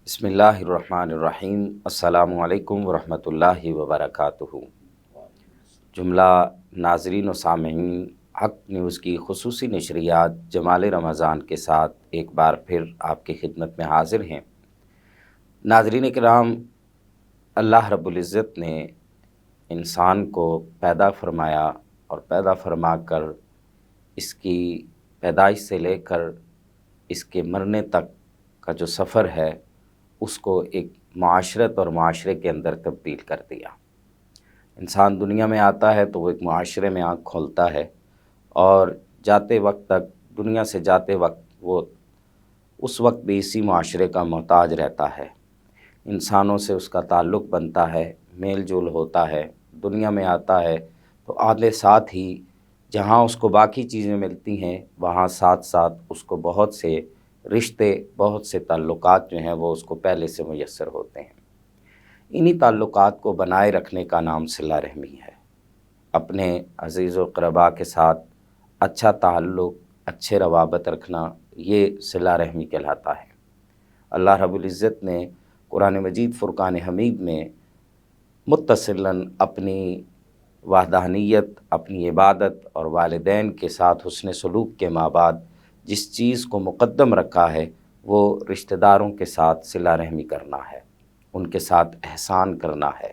بسم اللہ الرحمن الرحیم۔ السلام علیکم ورحمۃ اللہ وبرکاتہ۔ جملہ ناظرین و سامعین، حق نیوز کی خصوصی نشریات جمال رمضان کے ساتھ ایک بار پھر آپ کی خدمت میں حاضر ہیں۔ ناظرین کرام، اللہ رب العزت نے انسان کو پیدا فرمایا اور پیدا فرما کر اس کی پیدائش سے لے کر اس کے مرنے تک کا جو سفر ہے اس کو ایک معاشرت اور معاشرے کے اندر تبدیل کر دیا۔ انسان دنیا میں آتا ہے تو وہ ایک معاشرے میں آنکھ کھولتا ہے اور جاتے وقت تک، دنیا سے جاتے وقت وہ اس وقت بھی اسی معاشرے کا محتاج رہتا ہے۔ انسانوں سے اس کا تعلق بنتا ہے، میل جول ہوتا ہے، دنیا میں آتا ہے تو آدھے ساتھ ہی جہاں اس کو باقی چیزیں ملتی ہیں وہاں ساتھ ساتھ اس کو بہت سے رشتے، بہت سے تعلقات جو ہیں وہ اس کو پہلے سے میسر ہوتے ہیں۔ انہی تعلقات کو بنائے رکھنے کا نام صلہ رحمی ہے۔ اپنے عزیز و قربا کے ساتھ اچھا تعلق، اچھے روابط رکھنا، یہ صلہ رحمی کہلاتا ہے۔ اللہ رب العزت نے قرآن مجید فرقان حمید میں متصلاً اپنی وحدانیت، اپنی عبادت اور والدین کے ساتھ حسن سلوک کے بعد جس چیز کو مقدم رکھا ہے وہ رشتہ داروں کے ساتھ صلہ رحمی کرنا ہے، ان کے ساتھ احسان کرنا ہے۔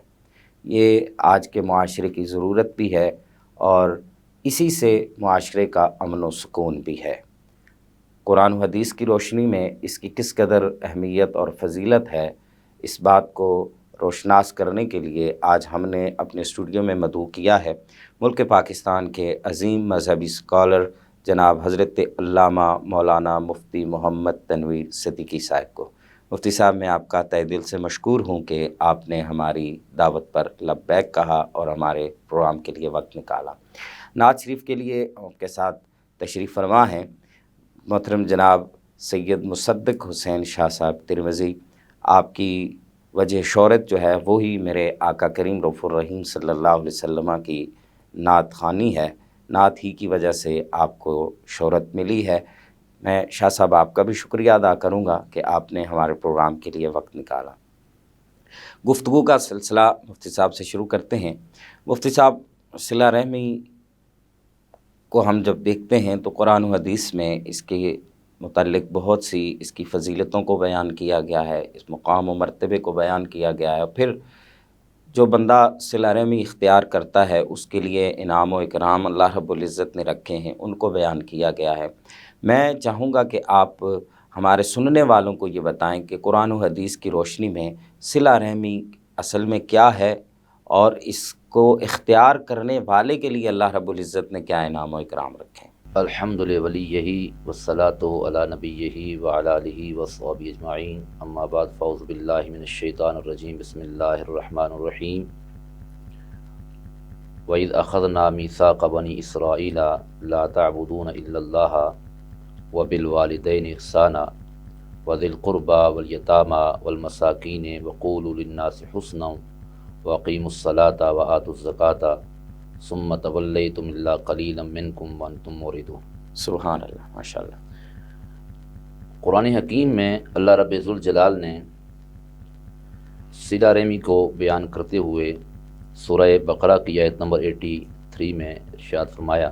یہ آج کے معاشرے کی ضرورت بھی ہے اور اسی سے معاشرے کا امن و سکون بھی ہے۔ قرآن و حدیث کی روشنی میں اس کی کس قدر اہمیت اور فضیلت ہے، اس بات کو روشناس کرنے کے لیے آج ہم نے اپنے اسٹوڈیو میں مدعو کیا ہے ملک پاکستان کے عظیم مذہبی اسکالر جناب حضرت علامہ مولانا مفتی محمد تنویر صدیقی صاحب کو۔ مفتی صاحب، میں آپ کا تہہ دل سے مشکور ہوں کہ آپ نے ہماری دعوت پر لبیک کہا اور ہمارے پروگرام کے لیے وقت نکالا۔ نعت شریف کے لیے آپ کے ساتھ تشریف فرما ہیں محترم جناب سید مصدق حسین شاہ صاحب ترمذی۔ آپ کی وجہ شہرت جو ہے وہی میرے آقا کریم رؤوف الرحیم صلی اللہ علیہ وسلم کی نعت خوانی ہے۔ نعت ہی کی وجہ سے آپ کو شہرت ملی ہے۔ میں شاہ صاحب آپ کا بھی شکریہ ادا کروں گا کہ آپ نے ہمارے پروگرام کے لیے وقت نکالا۔ گفتگو کا سلسلہ مفتی صاحب سے شروع کرتے ہیں۔ مفتی صاحب، صلہ رحمی کو ہم جب دیکھتے ہیں تو قرآن و حدیث میں اس کے متعلق بہت سی اس کی فضیلتوں کو بیان کیا گیا ہے، اس مقام و مرتبے کو بیان کیا گیا ہے، اور پھر جو بندہ صلہ رحمی اختیار کرتا ہے اس کے لیے انعام و اکرام اللہ رب العزت نے رکھے ہیں، ان کو بیان کیا گیا ہے۔ میں چاہوں گا کہ آپ ہمارے سننے والوں کو یہ بتائیں کہ قرآن و حدیث کی روشنی میں صلہ رحمی اصل میں کیا ہے اور اس کو اختیار کرنے والے کے لیے اللہ رب العزت نے کیا انعام و اکرام رکھے ہیں۔ الحمد لولیہ والصلاۃ علی نبیہ وعلی آلہ وصحبہ اجمعین، اما بعد، فاعوذ باللہ من الشیطان الرجیم، بسم اللہ الرحمن الرحیم۔ وَإِذْ أَخَذْنَا مِيثَاقَ بَنِي إِسْرَائِيلَ لَا تَعْبُدُونَ إِلَّا اللَّهَ وَبِالْوَالِدَيْنِ إِحْسَانًا وَذِي الْقُرْبَى وَالْيَتَامَى وَالْمَسَاكِينِ وَقُولُوا لِلنَّاسِ حُسْنًا وَأَقِيمُوا الصَّلَاةَ وَآتُوا الزَّكَاةَ ثُمَّ تَوَلَّيْتُمْ إِلَّا قَلِيلًا مِّنكُمْ وَأَنْتُمْ مُعْرِضُونَ۔ سبحان اللہ، ماشاء اللہ۔ قرآن حکیم میں اللہ رب ذوالجلال نے صلہ رحمی کو بیان کرتے ہوئے سورہ بقرہ کی آیت نمبر 83 میں ارشاد فرمایا،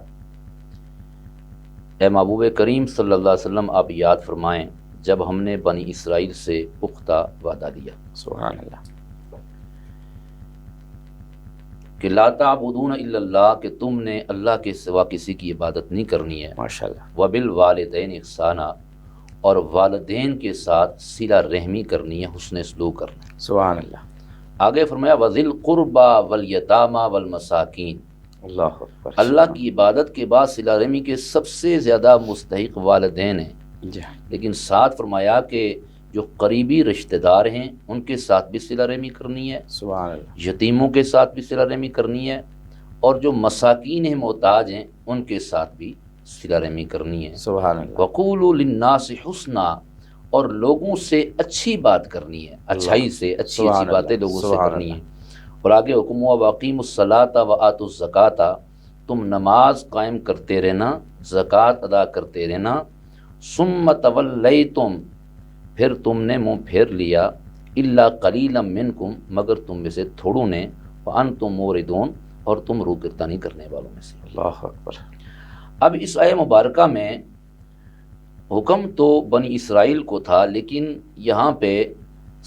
اے محبوب کریم صلی اللہ علیہ وسلم، آپ یاد فرمائیں جب ہم نے بنی اسرائیل سے پختہ وعدہ لیا سبحان اللہ۔ کہ لا تعبدون الا اللہ، کہ تم نے اللہ کے سوا کسی کی عبادت نہیں کرنی ہے، ماشاء اللہ۔ وبالوالدین احسانا، اور والدین کے ساتھ صلہ رحمی کرنی ہے، حسن سلوک کرنا ہے۔ سبحان اللہ۔ آگے فرمایا وذی القربى والیتامى والمساکین، اللہ اکبر۔ اللہ کی عبادت کے بعد صلہ رحمی کے سب سے زیادہ مستحق والدین ہیں، جی، لیکن ساتھ فرمایا کہ جو قریبی رشتہ دار ہیں ان کے ساتھ بھی صلہ رحمی کرنی ہے، سبحان اللہ۔ یتیموں کے ساتھ بھی صلہ رحمی کرنی ہے، اور جو مساکین ہیں، محتاج ہیں، ان کے ساتھ بھی صلہ رحمی کرنی ہے۔ سبحان اللہ۔ وقولوا للناس حسنا، اور لوگوں سے اچھی بات کرنی ہے، اچھائی سے اچھی سبحان اچھی باتیں اللہ، لوگوں سے سبحان کرنی اللہ۔ ہیں۔ اور آگے حکم ہوا واقیموا الصلاۃ وآتوا الزکاۃ، تم نماز قائم کرتے رہنا، زکوٰۃ ادا کرتے رہنا، ثم تولیتم، پھر تم نے منہ پھیر لیا، الا قلیلا منکم، مگر تم میں سے تھوڑوں نے، وانتم موردون، اور تم روگردانی کرنے والوں میں سے۔ اللہ اکبر۔ اب اس آیہ مبارکہ میں حکم تو بنی اسرائیل کو تھا، لیکن یہاں پہ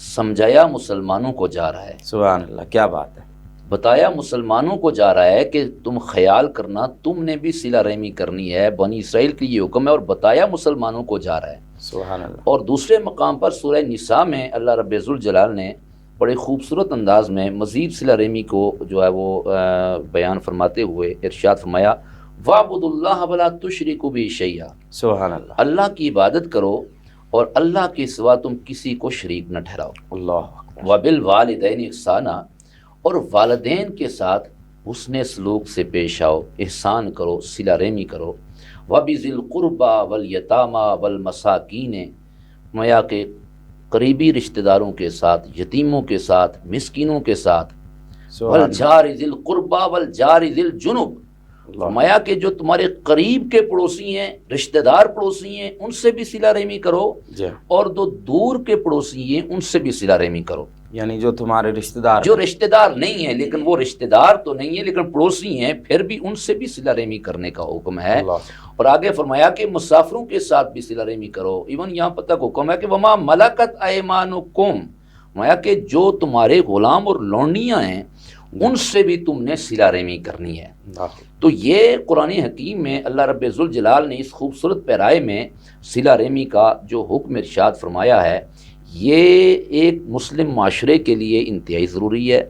سمجھایا مسلمانوں کو جا رہا ہے، سبحان اللہ، کیا بات ہے۔ بتایا مسلمانوں کو جا رہا ہے کہ تم خیال کرنا تم نے بھی صلہ رحمی کرنی ہے، بنی اسرائیل کی یہ حکم ہے، اور بتایا مسلمانوں کو جا رہا ہے۔ سبحان اللہ۔ اور دوسرے مقام پر سورہ نساء میں اللہ رب ذوالجلال نے بڑے خوبصورت انداز میں مزید صلہ رحمی کو جو ہے وہ بیان فرماتے ہوئے ارشاد فرمایا، وَاعْبُدُوا اللَّهَ وَلَا تُشْرِكُوا بِهِ شَيْئًا، سبحان اللہ۔ اللہ کی عبادت کرو اور اللہ کے سوا تم کسی کو شریک نہ ٹھہراؤ۔ اللہ اکبر۔ وَبِالْوَالِدَيْنِ احسانا، اور والدین کے ساتھ حسن سلوک سے پیش آؤ، احسان کرو، صلہ رحمی کرو۔ وَبِذِي الْقُرْبَى وَالْيَتَامَى وَالْمَسَاكِينِ، میا کے قریبی رشتہ داروں کے ساتھ، یتیموں کے ساتھ، مسکینوں کے ساتھ، سبحان اللہ۔ وَالْجَارِ ذِي الْقُرْبَى وَالْجَارِ ذِي الْجُنُبِ، فرمایا کہ جو تمہارے قریب کے پڑوسی ہیں، رشتہ دار پڑوسی ہیں، ان سے بھی صلہ رحمی کرو، جی، اور جو دور کے پڑوسی ہیں ان سے بھی صلہ رحمی کرو۔ یعنی جو تمہارے رشتہ دار جو رشتہ دار نہیں ہیں، لیکن وہ رشتہ دار تو نہیں ہیں لیکن پڑوسی ہیں، پھر بھی ان سے بھی صلہ رحمی کرنے کا حکم ہے۔ اللہ، اور آگے فرمایا کہ مسافروں کے ساتھ بھی صلہ رحمی کرو۔ ایون یہاں تک حکم ہے کہ وما ملکت ایمانکم، فرمایا کہ جو تمہارے غلام اور لونڈیاں ہیں ان سے بھی تم نے صلہ رحمی کرنی ہے۔ اللہ، تو یہ قرآن حکیم میں اللہ رب ذوالجلال نے اس خوبصورت پیرائے میں صلہ رحمی کا جو حکم ارشاد فرمایا ہے، یہ ایک مسلم معاشرے کے لیے انتہائی ضروری ہے،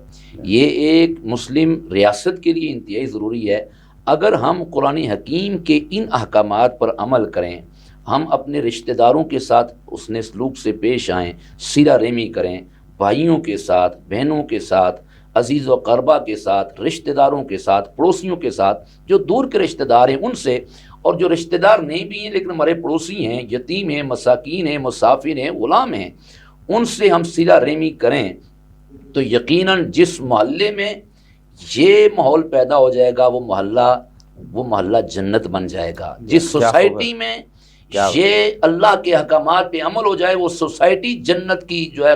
یہ ایک مسلم ریاست کے لیے انتہائی ضروری ہے۔ اگر ہم قرآن حکیم کے ان احکامات پر عمل کریں، ہم اپنے رشتہ داروں کے ساتھ حسن سلوک سے پیش آئیں، صلہ رحمی کریں، بھائیوں کے ساتھ، بہنوں کے ساتھ، عزیز و قربا کے ساتھ، رشتہ داروں کے ساتھ، پڑوسیوں کے ساتھ، جو دور کے رشتہ دار ہیں ان سے، اور جو رشتہ دار نہیں بھی ہیں لیکن ہمارے پڑوسی ہیں، یتیم ہیں، مساکین ہیں، مسافر ہیں، غلام ہیں، ان سے ہم صلہ رحمی کریں تو یقیناً جس محلے میں یہ ماحول پیدا ہو جائے گا وہ محلہ جنت بن جائے گا۔ جس سوسائٹی میں یہ اللہ کے احکامات پہ عمل ہو جائے وہ سوسائٹی جنت کی جو ہے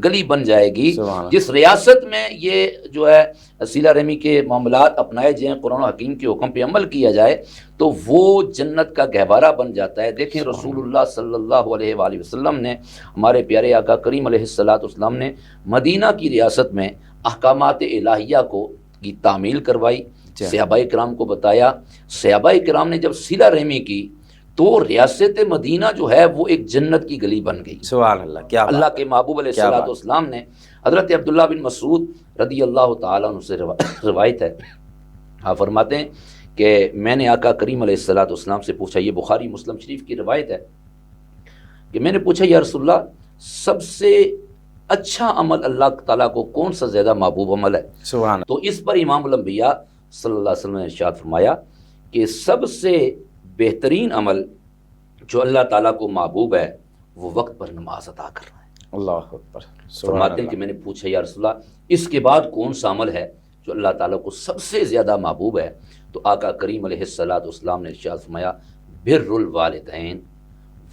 گلی بن جائے گی۔ جس ریاست میں یہ جو ہے صلہ رحمی کے معاملات اپنائے جائیں، قرآن و حکیم کے حکم پہ عمل کیا جائے تو وہ جنت کا گہوارہ بن جاتا ہے۔ دیکھیں رسول اللہ صلی اللہ علیہ وآلہ وسلم نے، ہمارے پیارے آقا کریم علیہ السلام نے مدینہ کی ریاست میں احکامات الہیہ کی تعمیل کروائی، صحابہ کرام کو بتایا۔ صحابہ کرام نے جب صلہ رحمی کی تو ریاست مدینہ جو ہے وہ ایک جنت کی گلی بن گئی۔ سبحان اللہ، کیا اللہ کے محبوب علیہ السلام نے، حضرت عبداللہ بن مسعود رضی اللہ تعالیٰ عنہ سے روایت ہے، آپ فرماتے ہیں کہ میں نے آقا کریم علیہ السلام سے پوچھا، یہ بخاری مسلم شریف کی روایت ہے، کہ میں نے پوچھا یا رسول اللہ سب سے اچھا عمل اللہ تعالیٰ کو کون سا زیادہ محبوب عمل ہے؟ سبحان تو اس پر امام الانبیاء صلی اللہ علیہ وسلم نے ارشاد فرمایا کہ سب سے بہترین عمل جو اللہ تعالیٰ کو محبوب ہے وہ وقت پر نماز ادا کرنا ہے۔ اللہ اکبر۔ فرماتے ہیں کہ میں نے پوچھا یا رسول اللہ اس کے بعد کون سا عمل ہے جو اللہ تعالیٰ کو سب سے زیادہ محبوب ہے؟ تو آقا کریم علیہ السلام نے ارشاد فرمایا بر الوالدین،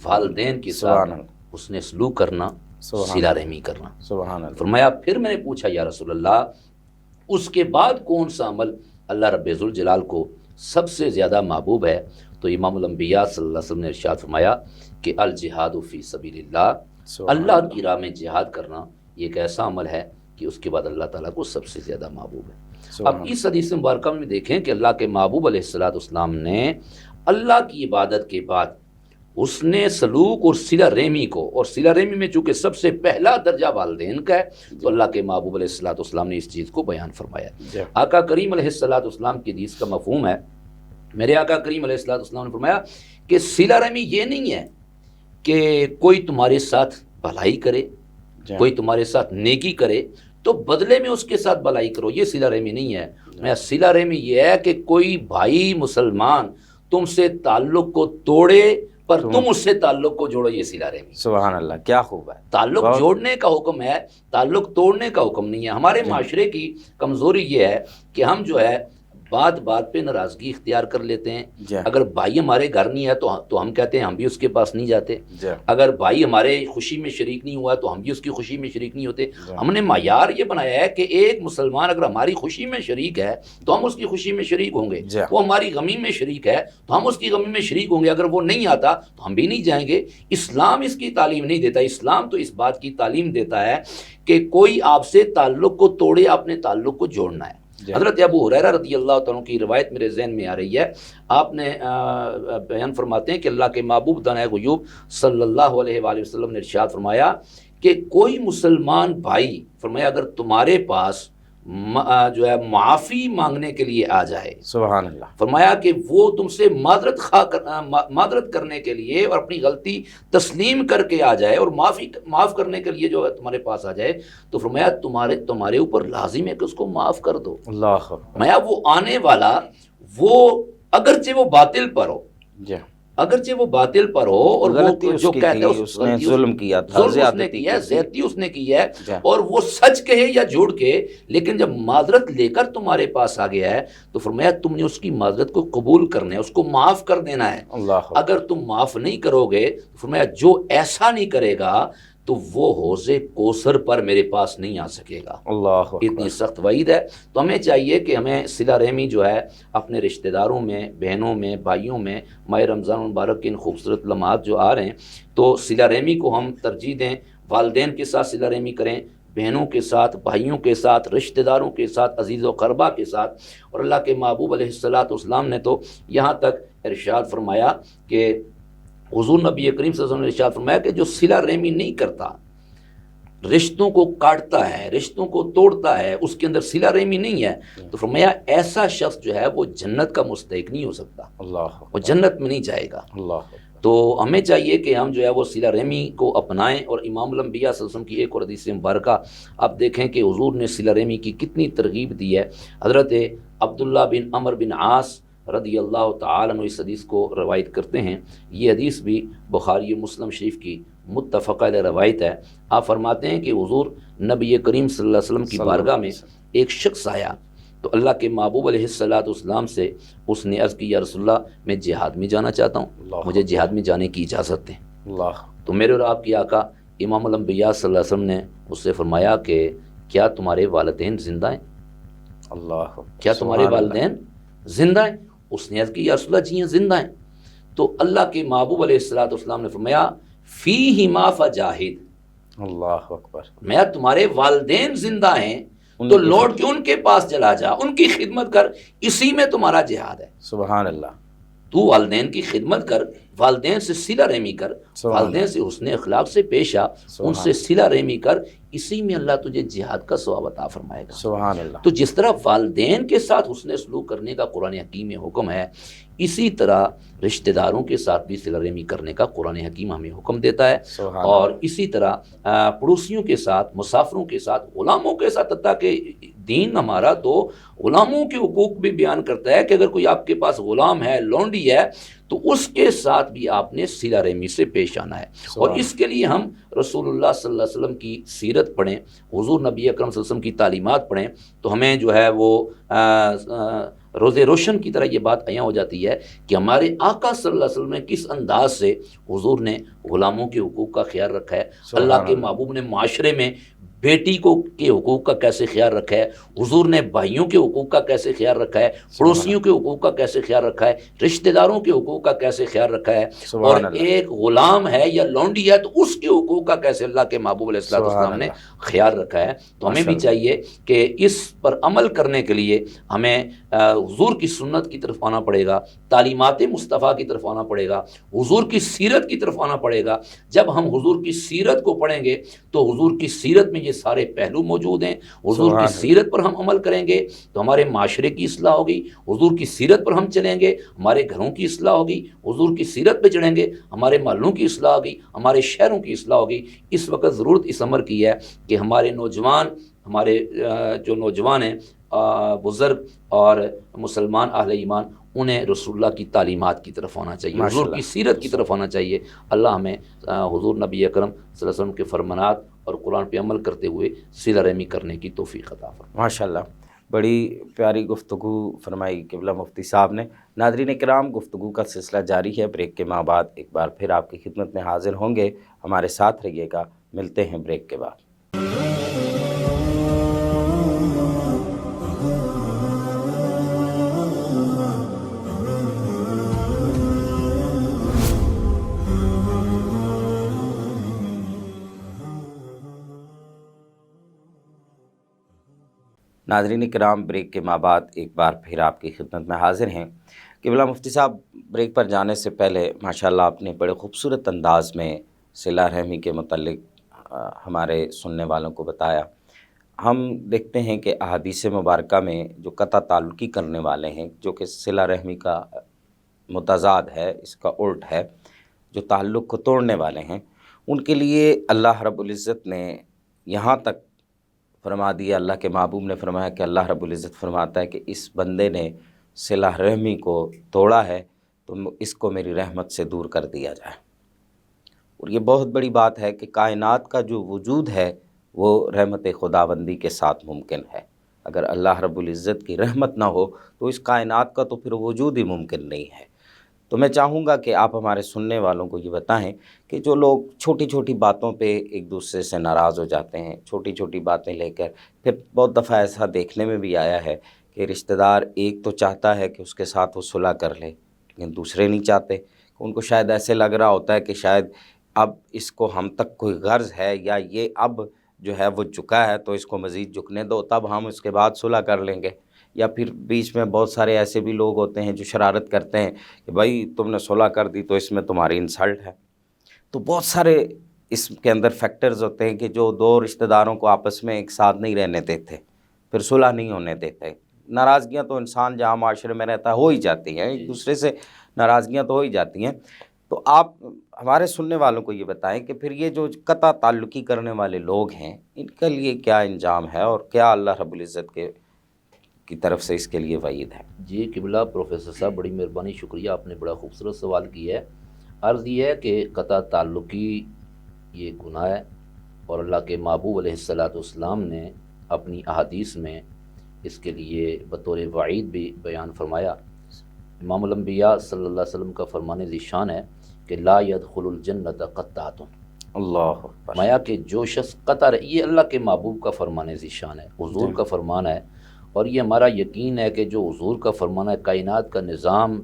والدین کے ساتھ حسن سلوک کرنا، صلہ رحمی کرنا۔ سبحان اللہ۔ فرمایا پھر میں نے پوچھا یا رسول اللہ اس کے بعد کون سا عمل اللہ رب ذوالجلال کو سب سے زیادہ محبوب ہے؟ تو امام الانبیاء صلی اللہ علیہ وسلم نے ارشاد فرمایا کہ الجہاد فی سبیل اللہ، اللہ کی راہ میں جہاد کرنا یہ ایک ایسا عمل ہے کہ اس کے بعد اللہ تعالیٰ کو سب سے زیادہ محبوب ہے۔ اب اس حدیث مبارکہ میں دیکھیں کہ اللہ کے محبوب علیہ السلام نے اللہ کی عبادت کے بعد حسن سلوک اور صلہ رحمی کو، اور صلہ رحمی میں چونکہ سب سے پہلا درجہ والدین کا ہے تو اللہ کے محبوب علیہ السلام نے اس چیز کو بیان فرمایا۔ آقا کریم علیہ السلام کی حدیث کا مفہوم ہے، میرے آقا کریم علیہ السلام نے فرمایا کہ صلہ رحمی یہ نہیں ہے کہ کوئی تمہارے ساتھ بھلائی کرے، کوئی تمہارے ساتھ نیکی کرے تو بدلے میں اس کے ساتھ بھلائی کرو، یہ صلہ رحمی نہیں ہے۔ میں صلہ رحمی یہ ہے کہ کوئی بھائی مسلمان تم سے تعلق کو توڑے پر تم اس سے تعلق کو جوڑو، یہ صلہ رحمی۔ سبحان اللہ، کیا خوب ہے۔ تعلق جوڑنے کا حکم ہے، تعلق توڑنے کا حکم نہیں ہے۔ ہمارے معاشرے کی کمزوری یہ ہے کہ ہم جو ہے بات بات پہ ناراضگی اختیار کر لیتے ہیں. جی اگر بھائی ہمارے گھر نہیں ہے تو ہم کہتے ہیں ہم بھی اس کے پاس نہیں جاتے. جی اگر بھائی ہمارے خوشی میں شریک نہیں ہوا تو ہم بھی اس کی خوشی میں شریک نہیں ہوتے. جی ہم نے معیار یہ بنایا ہے کہ ایک مسلمان اگر ہماری خوشی میں شریک ہے تو ہم اس کی خوشی میں شریک ہوں گے. جی وہ ہماری غمی میں شریک ہے تو ہم اس کی غمی میں شریک ہوں گے. اگر وہ نہیں آتا تو ہم بھی نہیں جائیں گے. اسلام اس کی تعلیم نہیں دیتا. اسلام تو اس بات کی تعلیم دیتا ہے کہ کوئی آپ سے تعلق کو توڑے، اپنے تعلق کو جوڑنا ہے. جی حضرت ابو ہریرہ رضی اللہ تعالیٰ کی روایت میرے ذہن میں آ رہی ہے. آپ نے بیان فرماتے ہیں کہ اللہ کے محبوب دانائے غیوب صلی اللہ علیہ وآلہ وسلم نے ارشاد فرمایا کہ کوئی مسلمان بھائی، فرمایا اگر تمہارے پاس جو ہے معافی مانگنے کے لیے آ جائے، سبحان اللہ، فرمایا کہ وہ تم سے معذرت کرنے کے لیے اور اپنی غلطی تسلیم کر کے آ جائے اور معاف کرنے کے لیے جو ہے تمہارے پاس آ جائے، تو فرمایا تمہارے اوپر لازم ہے کہ اس کو معاف کر دو. اللہ اکبر. فرمایا وہ آنے والا، وہ اگرچہ وہ باطل پر ہو، جی اگرچہ وہ باطل پر ہو اور غلطی وہ اس جو کی کہتا ہے کی، اس نے ظلم کیا تھا، ظلم اس نے زیادتی کیا ہے، کی، زیادتی اس نے کی ہے، جی اور وہ سچ کہے یا جھوٹ کہے، لیکن جب معذرت لے کر تمہارے پاس آ گیا ہے تو فرمایا تم نے اس کی معذرت کو قبول کرنا ہے، اس کو معاف کر دینا ہے. اللہ اکبر. اگر تم معاف نہیں کرو گے تو فرمایا جو ایسا نہیں کرے گا تو وہ حوض کوثر پر میرے پاس نہیں آ سکے گا. اللہ اکبر. اتنی سخت وعید ہے. تو ہمیں چاہیے کہ ہمیں صلہ رحمی جو ہے اپنے رشتہ داروں میں، بہنوں میں، بھائیوں میں، ماہ رمضان المبارک کے ان خوبصورت لمحات جو آ رہے ہیں تو صلہ رحمی کو ہم ترجیح دیں. والدین کے ساتھ صلہ رحمی کریں، بہنوں کے ساتھ، بھائیوں کے ساتھ، رشتہ داروں کے ساتھ، عزیز و قربا کے ساتھ. اور اللہ کے محبوب علیہ الصلاۃ نے تو یہاں تک ارشاد فرمایا کہ حضور نبی کریم صلی اللہ علیہ وسلم نے ارشاد فرمایا کہ جو صلہ رحمی نہیں کرتا، رشتوں کو کاٹتا ہے، رشتوں کو توڑتا ہے، اس کے اندر صلہ رحمی نہیں ہے، تو فرمایا ایسا شخص جو ہے وہ جنت کا مستحق نہیں ہو سکتا، اللہ وہ جنت میں نہیں جائے گا. اللہ اکبر. تو ہمیں چاہیے کہ ہم جو ہے وہ صلہ رحمی کو اپنائیں. اور امام الانبیاء صلی اللہ علیہ وسلم کی ایک اور حدیث مبارکہ آپ دیکھیں کہ حضور نے صلہ رحمی کی کتنی ترغیب دی ہے. حضرت عبداللہ بن عمر بن عاص رضی اللہ تعالیٰ عنہ اس حدیث کو روایت کرتے ہیں. یہ حدیث بھی بخاری و مسلم شریف کی متفقہ علیہ روایت ہے. آپ فرماتے ہیں کہ حضور نبی کریم صلی اللہ علیہ وسلم کی بارگاہ میں ایک شخص آیا تو اللہ کے محبوب علیہ السلام سے اس نے عرض کی یا رسول اللہ میں جہاد میں جانا چاہتا ہوں، مجھے جہاد میں جانے کی اجازت دیں. اللہ. تو میرے اور آپ کی آقا امام الانبیاء صلی اللہ علیہ وسلم نے اس سے فرمایا کہ کیا تمہارے والدین زندہ ہیں؟ اللہ. کیا تمہارے والدین زندہ ہیں؟ اس نے عرض کی یا رسول اللہ جی ہیں زندہ ہیں. تو اللہ کے محبوب علیہ السلام نے فرمایا فیہما فجاہد. اللہ اکبر. میں تمہارے والدین زندہ ہیں تو لوٹ کے ان کے پاس چلا جا، ان کی خدمت کر، اسی میں تمہارا جہاد ہے. سبحان اللہ. تو والدین کی خدمت کر، والدین سے صلہ رحمی کر، والدین سے حسن اخلاق سے پیش آ، ان سے صلہ رحمی کر، اسی میں اللہ تجھے جہاد کا ثواب عطا فرمائے گا. سبحان اللہ. تو جس طرح والدین کے ساتھ حسن سلوک کرنے کا قرآن حکیم میں حکم ہے، اسی طرح رشتہ داروں کے ساتھ بھی صلہ رحمی کرنے کا قرآن حکیم ہمیں حکم دیتا ہے. اور اسی طرح پڑوسیوں کے ساتھ، مسافروں کے ساتھ، غلاموں کے ساتھ، حتیٰ کہ دین ہمارا تو غلاموں کے حقوق بھی بیان کرتا ہے کہ اگر کوئی آپ کے پاس غلام ہے، لونڈی ہے، تو اس کے ساتھ بھی آپ نے صلہ رحمی سے پیش آنا ہے. اور اس کے لیے ہم رسول اللہ صلی اللہ علیہ وسلم کی سیرت پڑھیں، حضور نبی اکرم صلی اللہ علیہ وسلم کی تعلیمات پڑھیں، تو ہمیں جو ہے وہ روز روشن کی طرح یہ بات عیاں ہو جاتی ہے کہ ہمارے آقا صلی اللہ علیہ وسلم نے کس انداز سے حضور نے غلاموں کے حقوق کا خیال رکھا ہے. اللہ کے محبوب نے معاشرے میں بیٹی کے حقوق کا کیسے خیال رکھا ہے، حضور نے بھائیوں کے حقوق کا کیسے خیال رکھا ہے، پڑوسیوں کے حقوق کا کیسے خیال رکھا ہے، رشتہ داروں کے حقوق کا کیسے خیال رکھا ہے، اور ایک غلام ہے یا لونڈی ہے تو اس کے حقوق کا کیسے اللہ کے محبوب علیہ السلام نے خیال رکھا ہے. تو ہمیں بھی چاہیے کہ اس پر عمل کرنے کے لیے ہمیں حضور کی سنت کی طرف آنا پڑے گا، تعلیمات مصطفیٰ کی طرف آنا پڑے گا، حضور کی سیرت کی طرف آنا پڑے گا. جب ہم حضور کی سیرت کو پڑھیں گے تو حضور کی سیرت میں یہ سارے پہلو موجود ہیں. حضور کی سیرت پر ہم عمل کریں گے تو ہمارے معاشرے کی اصلاح ہوگی. حضور کی سیرت پر ہم چلیں گے ہمارے گھروں کی اصلاح ہوگی. حضور کی سیرت پہ چڑھیں گے ہمارے محلوں کی اصلاح ہوگی، ہمارے شہروں کی اصلاح ہوگی. اس وقت ضرورت اس امر کی ہے کہ ہمارے نوجوان، ہمارے جو نوجوان ہیں، بزرگ اور مسلمان اہل ایمان، انہیں رسول اللہ کی تعلیمات کی طرف آنا چاہیے، حضور کی سیرت کی طرف آنا چاہیے. اللہ ہمیں حضور نبی اکرم صلی اللہ علیہ وسلم کے فرمانات اور قرآن پہ عمل کرتے ہوئے صلہ رحمی کرنے کی توفیق عطا فرمائے. ماشاء اللہ. بڑی پیاری گفتگو فرمائی قبلہ مفتی صاحب نے۔ ناظرین کرام، گفتگو کا سلسلہ جاری ہے۔ بریک کے بعد ایک بار پھر آپ کی خدمت میں حاضر ہوں گے، ہمارے ساتھ رہیے گا، ملتے ہیں بریک کے بعد۔ ناظرین کرام، بریک کے بعد ایک بار پھر آپ کی خدمت میں حاضر ہیں۔ قبلہ مفتی صاحب، بریک پر جانے سے پہلے ماشاءاللہ آپ نے بڑے خوبصورت انداز میں صلہ رحمی کے متعلق ہمارے سننے والوں کو بتایا۔ ہم دیکھتے ہیں کہ احادیث مبارکہ میں جو قطع تعلقی کرنے والے ہیں، جو کہ صلہ رحمی کا متضاد ہے، اس کا الٹ ہے، جو تعلق کو توڑنے والے ہیں، ان کے لیے اللہ رب العزت نے یہاں تک فرما دیا، اللہ کے محبوب نے فرمایا کہ اللہ رب العزت فرماتا ہے کہ اس بندے نے صلہ رحمی کو توڑا ہے تو اس کو میری رحمت سے دور کر دیا جائے۔ اور یہ بہت بڑی بات ہے کہ کائنات کا جو وجود ہے وہ رحمت خداوندی کے ساتھ ممکن ہے۔ اگر اللہ رب العزت کی رحمت نہ ہو تو اس کائنات کا تو پھر وجود ہی ممکن نہیں ہے۔ تو میں چاہوں گا کہ آپ ہمارے سننے والوں کو یہ بتائیں کہ جو لوگ چھوٹی چھوٹی باتوں پہ ایک دوسرے سے ناراض ہو جاتے ہیں، چھوٹی چھوٹی باتیں لے کر، پھر بہت دفعہ ایسا دیکھنے میں بھی آیا ہے کہ رشتہ دار ایک تو چاہتا ہے کہ اس کے ساتھ وہ صلح کر لے، لیکن دوسرے نہیں چاہتے۔ ان کو شاید ایسے لگ رہا ہوتا ہے کہ شاید اب اس کو ہم تک کوئی غرض ہے، یا یہ اب جو ہے وہ جھکا ہے تو اس کو مزید جھکنے دو، تب ہم اس کے بعد صلح کر لیں گے۔ یا پھر بیچ میں بہت سارے ایسے بھی لوگ ہوتے ہیں جو شرارت کرتے ہیں کہ بھائی تم نے صلح کر دی تو اس میں تمہاری انسلٹ ہے۔ تو بہت سارے اس کے اندر فیکٹرز ہوتے ہیں کہ جو دو رشتہ داروں کو آپس میں ایک ساتھ نہیں رہنے دیتے، پھر صلح نہیں ہونے دیتے۔ ناراضگیاں تو انسان جہاں معاشرے میں رہتا ہے ہو ہی جاتی ہیں، ایک دوسرے سے ناراضگیاں تو ہو ہی جاتی ہیں۔ تو آپ ہمارے سننے والوں کو یہ بتائیں کہ پھر یہ جو قطع تعلقی کرنے والے لوگ ہیں، ان کے لیے کیا انجام ہے اور کیا اللہ رب العزت کی طرف سے اس کے لیے وعید ہے؟ جی قبلہ پروفیسر صاحب، بڑی مہربانی، شکریہ، آپ نے بڑا خوبصورت سوال کیا ہے۔ عرض یہ ہے کہ قطع تعلقی یہ گناہ ہے، اور اللہ کے محبوب علیہ السلام نے اپنی احادیث میں اس کے لیے بطور وعید بھی بیان فرمایا۔ امام الانبیاء صلی اللہ علیہ وسلم کا فرمان ذیشان ہے کہ لا يدخل الجنت قطعۃ، اللہ مایا کہ جو شخص قطع، یہ اللہ کے محبوب کا فرمان ذیشان ہے، حضور کا فرمان ہے، اور یہ ہمارا یقین ہے کہ جو حضور کا فرمان ہے، کائنات کا نظام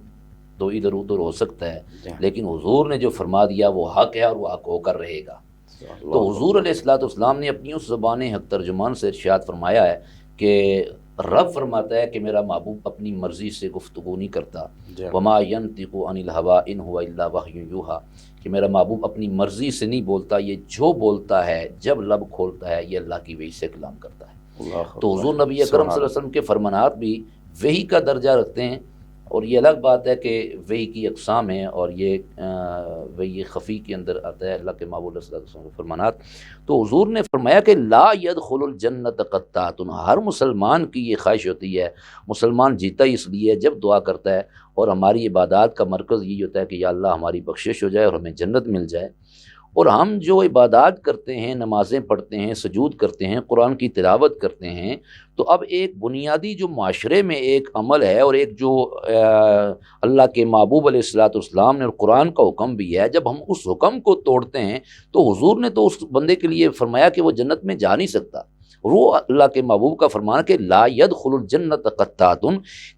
تو ادھر ادھر ہو سکتا ہے، لیکن حضور نے جو فرما دیا وہ حق ہے اور وہ حق ہو کر رہے گا۔ تو حضور علیہ السلام نے اپنی اس زبان حق ترجمان سے ارشاد فرمایا ہے کہ رب فرماتا ہے کہ میرا محبوب اپنی مرضی سے گفتگو نہیں کرتا، وما ينطق عن الهوى ان هو الا وحی یوحى، کہ میرا محبوب اپنی مرضی سے نہیں بولتا، یہ جو بولتا ہے جب لب کھولتا ہے یہ اللہ کی وحی سے کلام کرتا ہے۔ تو حضور نبی اکرم صلی اللہ علیہ وسلم کے فرمانات بھی وحی کا درجہ رکھتے ہیں، اور یہ الگ بات ہے کہ وحی کی اقسام ہیں، اور یہ وحی خفی کے اندر آتا ہے اللہ کے محبوب صلی اللہ علیہ وسلم کے فرمانات۔ تو حضور نے فرمایا کہ لا يدخل الجنت قطعۃ، ہر مسلمان کی یہ خواہش ہوتی ہے، مسلمان جیتا ہی اس لیے جب دعا کرتا ہے، اور ہماری عبادات کا مرکز یہی ہوتا ہے کہ یا اللہ ہماری بخشش ہو جائے اور ہمیں جنت مل جائے۔ اور ہم جو عبادات کرتے ہیں، نمازیں پڑھتے ہیں، سجود کرتے ہیں، قرآن کی تلاوت کرتے ہیں، تو اب ایک بنیادی جو معاشرے میں ایک عمل ہے، اور ایک جو اللہ کے محبوب علیہ السلام نے اور قرآن کا حکم بھی ہے، جب ہم اس حکم کو توڑتے ہیں تو حضور نے تو اس بندے کے لیے فرمایا کہ وہ جنت میں جا نہیں سکتا۔ وہ اللہ کے محبوب کا فرمان کہ لا يدخل الجنت قطعۃ،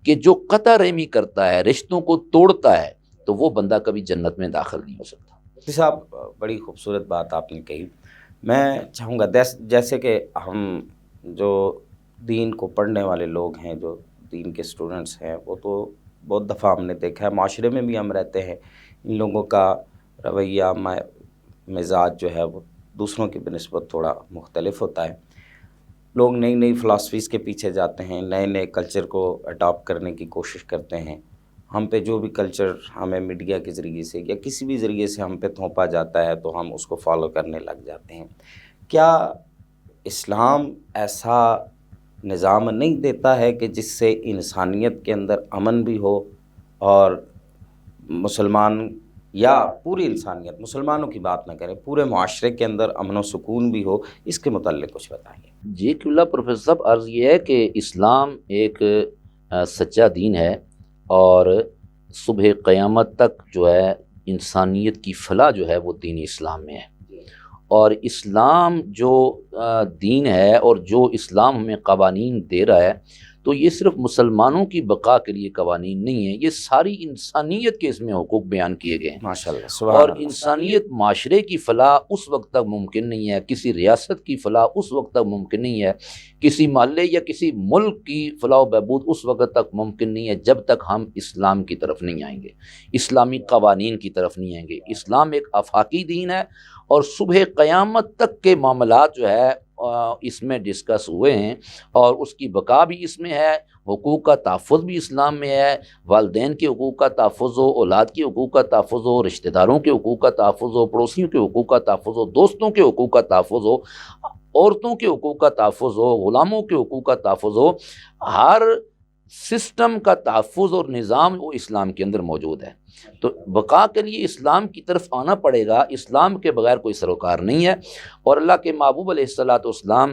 کہ جو قطع رحمی کرتا ہے، رشتوں کو توڑتا ہے، تو وہ بندہ کبھی جنت میں داخل نہیں ہو سکتا۔ مفتی صاحب، بڑی خوبصورت بات آپ نے کہی۔ میں چاہوں گا جیسے کہ ہم جو دین کو پڑھنے والے لوگ ہیں، جو دین کے اسٹوڈنٹس ہیں، وہ تو بہت دفعہ ہم نے دیکھا ہے، معاشرے میں بھی ہم رہتے ہیں، ان لوگوں کا رویہ مزاج جو ہے وہ دوسروں کی بنسبت تھوڑا مختلف ہوتا ہے۔ لوگ نئی نئی فلاسفیز کے پیچھے جاتے ہیں، نئے نئے کلچر کو اڈاپٹ کرنے کی کوشش کرتے ہیں۔ ہم پہ جو بھی کلچر ہمیں میڈیا کے ذریعے سے یا کسی بھی ذریعے سے ہم پہ تھوپا جاتا ہے تو ہم اس کو فالو کرنے لگ جاتے ہیں۔ کیا اسلام ایسا نظام نہیں دیتا ہے کہ جس سے انسانیت کے اندر امن بھی ہو اور مسلمان یا پوری انسانیت، مسلمانوں کی بات نہ کریں، پورے معاشرے کے اندر امن و سکون بھی ہو، اس کے متعلق کچھ بتائیے۔ جی قبلہ پروفیسر صاحب، عرض یہ ہے کہ اسلام ایک سچا دین ہے، اور صبح قیامت تک جو ہے انسانیت کی فلاح جو ہے وہ دین اسلام میں ہے۔ اور اسلام جو دین ہے اور جو اسلام ہمیں قوانین دے رہا ہے، تو یہ صرف مسلمانوں کی بقا کے لیے قوانین نہیں ہیں، یہ ساری انسانیت کے اس میں حقوق بیان کیے گئے ہیں۔ ماشاءاللہ، سبحان اور اللہ۔ انسانیت معاشرے کی فلاح اس وقت تک ممکن نہیں ہے، کسی ریاست کی فلاح اس وقت تک ممکن نہیں ہے، کسی محلے یا کسی ملک کی فلاح و بہبود اس وقت تک ممکن نہیں ہے جب تک ہم اسلام کی طرف نہیں آئیں گے، اسلامی قوانین کی طرف نہیں آئیں گے۔ اسلام ایک آفاقی دین ہے، اور صبح قیامت تک کے معاملات جو ہے اس میں ڈسکس ہوئے ہیں، اور اس کی بقا بھی اس میں ہے، حقوق کا تحفظ بھی اسلام میں ہے، والدین کے حقوق کا تحفظ ہو، اولاد کے حقوق کا تحفظ ہو، رشتہ داروں کے حقوق کا تحفظ ہو، پڑوسیوں کے حقوق کا تحفظ ہو، دوستوں کے حقوق کا تحفظ ہو، عورتوں کے حقوق کا تحفظ ہو، غلاموں کے حقوق کا تحفظ ہو، ہر سسٹم کا تحفظ اور نظام وہ اسلام کے اندر موجود ہے۔ تو بقا کے لیے اسلام کی طرف آنا پڑے گا، اسلام کے بغیر کوئی سروکار نہیں ہے۔ اور اللہ کے محبوب علیہ السلام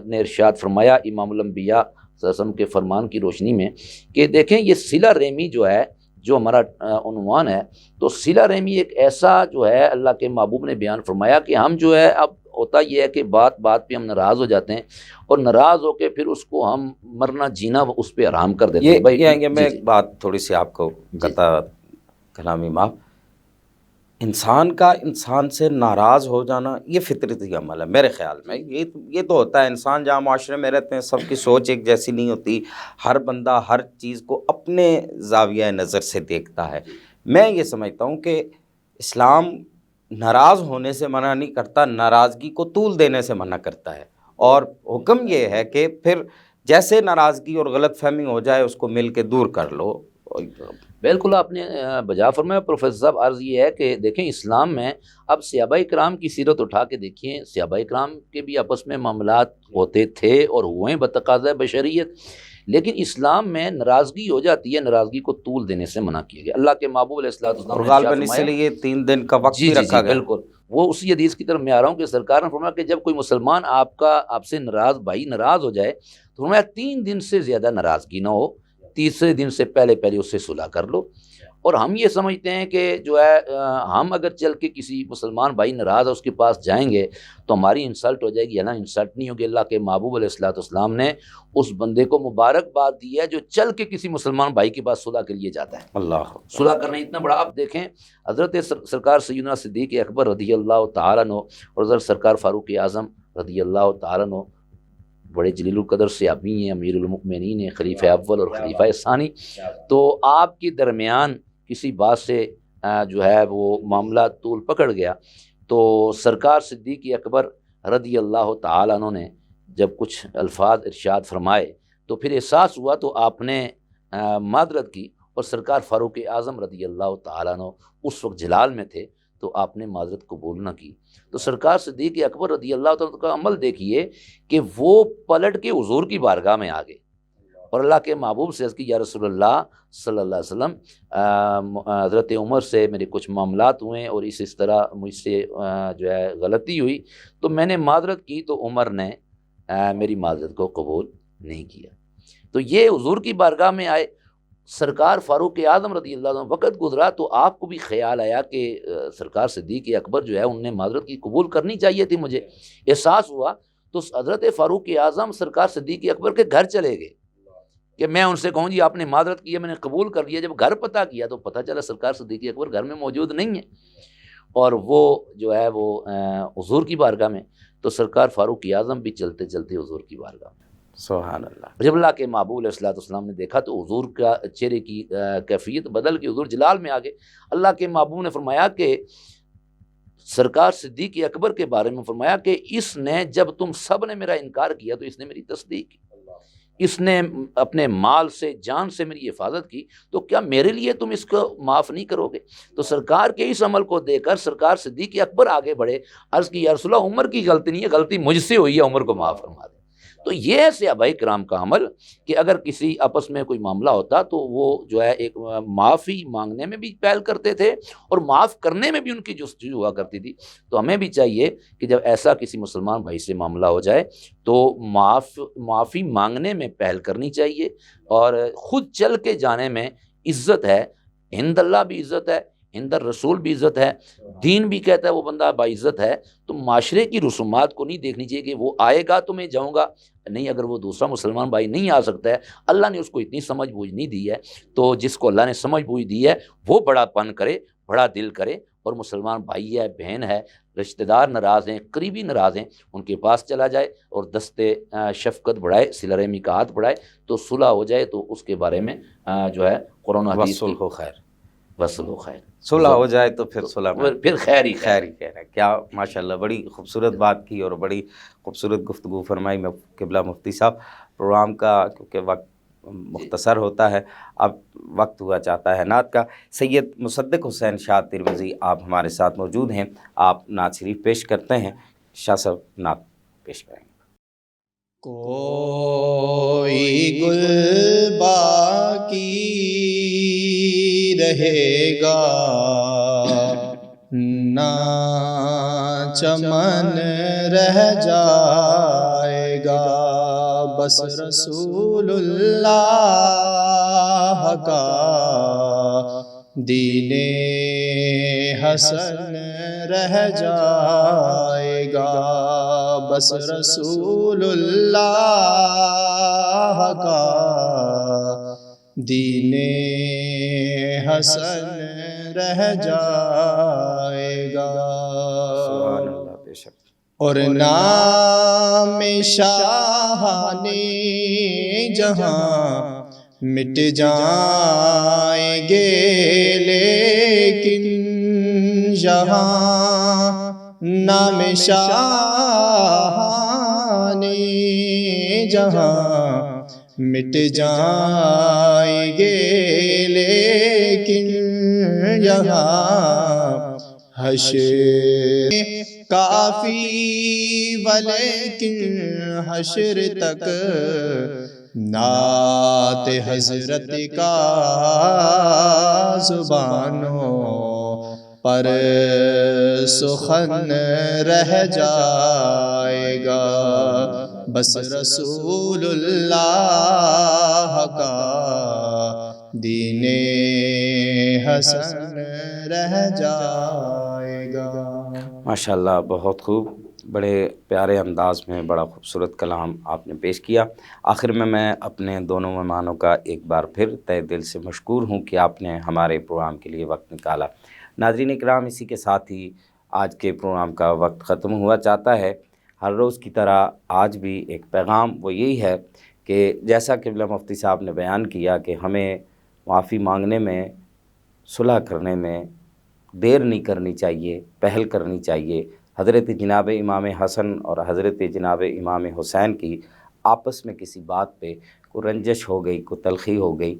نے ارشاد فرمایا امام الانبیاء صلی اللہ علیہ وسلم کے فرمان کی روشنی میں کہ دیکھیں یہ صلہ رحمی جو ہے، جو ہمارا عنوان ہے، تو صلہ رحمی ایک ایسا جو ہے اللہ کے محبوب نے بیان فرمایا کہ ہم جو ہے، اب ہوتا یہ ہے کہ بات بات پہ ہم ناراض ہو جاتے ہیں، اور ناراض ہو کے پھر اس کو ہم مرنا جینا اس پہ حرام کر دیتے ہیں۔ یہ میں ایک بات تھوڑی سی آپ کو قطع کلامی معاف، انسان کا انسان سے ناراض ہو جانا یہ فطرتی عمل ہے میرے خیال میں۔ یہ تو ہوتا ہے، انسان جہاں معاشرے میں رہتے ہیں سب کی سوچ ایک جیسی نہیں ہوتی، ہر بندہ ہر چیز کو اپنے زاویہ نظر سے دیکھتا ہے۔ میں یہ سمجھتا ہوں کہ اسلام ناراض ہونے سے منع نہیں کرتا، ناراضگی کو طول دینے سے منع کرتا ہے، اور حکم یہ ہے کہ پھر جیسے ناراضگی اور غلط فہمی ہو جائے اس کو مل کے دور کر لو۔ بالکل آپ نے بجا فرمایا پروفیسر صاحب۔ عرض یہ ہے کہ دیکھیں اسلام میں اب صحابہ کرام کی سیرت اٹھا کے دیکھیں، صحابہ کرام کے بھی آپس میں معاملات ہوتے تھے اور ہوئے بتقاضۂ بشریت، لیکن اسلام میں ناراضگی ہو جاتی ہے، ناراضگی کو طول دینے سے منع کیا گیا۔ اللہ کے محبوب علیہ السلام اور غالباً اس لیے 3 دن کا وقت بھی رکھا گیا۔ بالکل، وہ اسی حدیث کی طرف میں آ رہا ہوں کہ سرکار نے فرمایا کہ جب کوئی مسلمان آپ سے ناراض بھائی ناراض ہو جائے تو فرمایا 3 دن سے زیادہ ناراضگی نہ ہو، تیسرے دن سے پہلے اس سے صلح کر لو۔ اور ہم یہ سمجھتے ہیں کہ جو ہے ہم اگر چل کے کسی مسلمان بھائی ناراض ہے اس کے پاس جائیں گے تو ہماری انسلٹ ہو جائے گی، ہے نا، انسلٹ نہیں ہوگی۔ اللہ کے محبوب علیہ السلام نے اس بندے کو مبارکباد دی ہے جو چل کے کسی مسلمان بھائی کے پاس صلح کے لیے جاتا ہے۔ اللہ صلح کرنا اتنا بڑا، آپ دیکھیں حضرت سرکار سیدنا صدیق اکبر رضی اللہ تعالیٰ عنہ اور حضرت سرکار فاروق اعظم رضی اللہ تعالیٰ عنہ بڑے جلیل القدر صحابی ہیں، امیر المؤمنین ہیں، خلیفہ اول اور خلیفہ ثانی، تو آپ کے درمیان کسی بات سے جو ہے وہ معاملہ طول پکڑ گیا، تو سرکار صدیق اکبر رضی اللہ تعالیٰ عنہ نے جب کچھ الفاظ ارشاد فرمائے تو پھر احساس ہوا، تو آپ نے معذرت کی، اور سرکار فاروق اعظم رضی اللہ تعالیٰ عنہ اس وقت جلال میں تھے تو آپ نے معذرت قبول نہ کی۔ تو سرکار صدیق اکبر رضی اللہ تعالیٰ عنہ کا عمل دیکھیے کہ وہ پلٹ کے حضور کی بارگاہ میں آ گئے اور اللہ کے محبوب سے عرض کی، یا رسول اللہ صلی اللہ علیہ وسلم، حضرت عمر سے میرے کچھ معاملات ہوئے اور اس طرح مجھ سے جو ہے غلطی ہوئی، تو میں نے معذرت کی تو عمر نے میری معذرت کو قبول نہیں کیا۔ تو یہ حضور کی بارگاہ میں آئے، سرکار فاروق اعظم رضی اللہ عنہ، وقت گزرا تو آپ کو بھی خیال آیا کہ سرکار صدیق اکبر جو ہے ان نے معذرت کی قبول کرنی چاہیے تھی، مجھے احساس ہوا، تو حضرت فاروق اعظم سرکار صدیق اکبر کے گھر چلے گئے کہ میں ان سے کہوں جی آپ نے معذرت کی ہے، میں نے قبول کر لیا۔ جب گھر پتہ کیا تو پتہ چلا سرکار صدیق اکبر گھر میں موجود نہیں ہے، اور وہ جو ہے وہ حضور کی بارگاہ میں، تو سرکار فاروق اعظم بھی چلتے چلتے حضور کی بارگاہ میں۔ سبحان اللہ۔ جب اللہ کے محبوب علیہ السلام نے دیکھا تو حضور کا چہرے کی کیفیت بدل کے حضور جلال میں آگے۔ اللہ کے محبوب نے فرمایا کہ سرکار صدیق اکبر کے بارے میں فرمایا کہ اس نے، جب تم سب نے میرا انکار کیا تو اس نے میری تصدیق کی، اس نے اپنے مال سے جان سے میری حفاظت کی، تو کیا میرے لیے تم اس کو معاف نہیں کرو گے؟ تو سرکار کے اس عمل کو دیکھ کر سرکار صدیق اکبر آگے بڑھے، عرض کی یا رسول اللہ عمر کی غلطی نہیں ہے، غلطی مجھ سے ہوئی ہے، عمر کو معاف فرما دے۔ تو یہ ہے صحابہ کرام کا عمل کہ اگر کسی آپس میں کوئی معاملہ ہوتا تو وہ جو ہے ایک معافی مانگنے میں بھی پہل کرتے تھے اور معاف کرنے میں بھی ان کی جستجو ہوا کرتی تھی۔ تو ہمیں بھی چاہیے کہ جب ایسا کسی مسلمان بھائی سے معاملہ ہو جائے تو معافی مانگنے میں پہل کرنی چاہیے، اور خود چل کے جانے میں عزت ہے، عند اللہ بھی عزت ہے، عند الرسول بھی عزت ہے، دین بھی کہتا ہے وہ بندہ باعزت ہے۔ تو معاشرے کی رسومات کو نہیں دیکھنی چاہیے کہ وہ آئے گا تو میں جاؤں گا، نہیں، اگر وہ دوسرا مسلمان بھائی نہیں آ سکتا ہے، اللہ نے اس کو اتنی سمجھ بوجھ نہیں دی ہے، تو جس کو اللہ نے سمجھ بوجھ دی ہے وہ بڑا پن کرے، بڑا دل کرے، اور مسلمان بھائی ہے، بہن ہے، رشتہ دار ناراض ہیں، قریبی ناراض ہیں، ان کے پاس چلا جائے اور دستے شفقت بڑھائے، صلہ رحمی کا ہاتھ بڑھائے، تو صلح ہو جائے تو اس کے بارے میں جو ہے قرآن و حدیث کی وصلح خیر، وصل خیر، صلح ہو جائے تو پھر صلح میں پھر خیر ہی خیر ہی خیر ہے۔ کیا ماشاءاللہ بڑی خوبصورت بات کی اور بڑی خوبصورت گفتگو فرمائی میں قبلہ مفتی صاحب۔ پروگرام کا کیونکہ وقت مختصر ہوتا ہے، اب وقت ہوا چاہتا ہے نعت کا۔ سید مصدق حسین شاہ ترمذی آپ ہمارے ساتھ موجود ہیں، آپ نعت شریف پیش کرتے ہیں۔ شاہ صاحب نعت پیش کریں گے۔ کوئی گل باقی رہے گا نہ چمن رہ جائے گا، بس رسول اللہ کا دین حسن رہ جائے گا، بس رسول اللہ کا دین حسن رہ جائے گا۔ سبحان اللہ، بے شک۔ اور نام شاہان جہاں مٹ جائیں گے، لیکن یہاں نام شاہان جہاں مٹ جائیں گے، لیکن یہاں حشر کافی، ولیکن حشر تک نعت حضرت کا زبانوں پر سخن رہ جائے گا، بس رسول اللہ کا دین حسن رہ جائے گا۔ ماشاءاللہ، بہت خوب، بڑے پیارے انداز میں بڑا خوبصورت کلام آپ نے پیش کیا۔ آخر میں اپنے دونوں مہمانوں کا ایک بار پھر تہ دل سے مشکور ہوں کہ آپ نے ہمارے پروگرام کے لیے وقت نکالا۔ ناظرین اکرام، اسی کے ساتھ ہی آج کے پروگرام کا وقت ختم ہوا چاہتا ہے۔ ہر روز کی طرح آج بھی ایک پیغام وہ یہی ہے کہ جیسا قبلہ مفتی صاحب نے بیان کیا کہ ہمیں معافی مانگنے میں، صلح کرنے میں دیر نہیں کرنی چاہیے، پہل کرنی چاہیے۔ حضرت جناب امام حسن اور حضرت جناب امام حسین کی آپس میں کسی بات پہ کوئی رنجش ہو گئی، کوئی تلخی ہو گئی،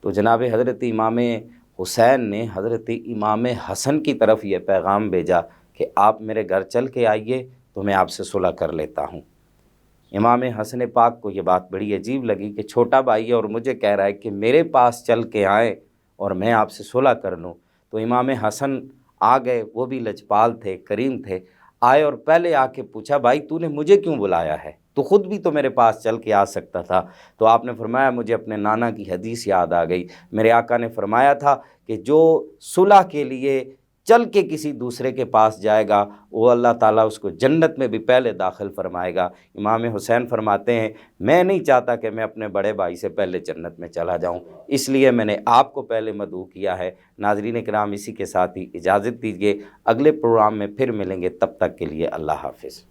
تو جناب حضرت امام حسین نے حضرت امام حسن کی طرف یہ پیغام بھیجا کہ آپ میرے گھر چل کے آئیے تو میں آپ سے صلح کر لیتا ہوں۔ امام حسن پاک کو یہ بات بڑی عجیب لگی کہ چھوٹا بھائی ہے اور مجھے کہہ رہا ہے کہ میرے پاس چل کے آئیں اور میں آپ سے صلح کر لوں۔ تو امام حسن آ گئے، وہ بھی لجپال تھے، کریم تھے، آئے اور پہلے آ کے پوچھا بھائی تو نے مجھے کیوں بلایا ہے؟ تو خود بھی تو میرے پاس چل کے آ سکتا تھا۔ تو آپ نے فرمایا مجھے اپنے نانا کی حدیث یاد آ گئی، میرے آقا نے فرمایا تھا کہ جو صلح کے لیے چل کے کسی دوسرے کے پاس جائے گا وہ اللہ تعالیٰ اس کو جنت میں بھی پہلے داخل فرمائے گا۔ امام حسین فرماتے ہیں میں نہیں چاہتا کہ میں اپنے بڑے بھائی سے پہلے جنت میں چلا جاؤں، اس لیے میں نے آپ کو پہلے مدعو کیا ہے۔ ناظرین کرام، اسی کے ساتھ ہی اجازت دیجیے، اگلے پروگرام میں پھر ملیں گے، تب تک کے لیے اللہ حافظ۔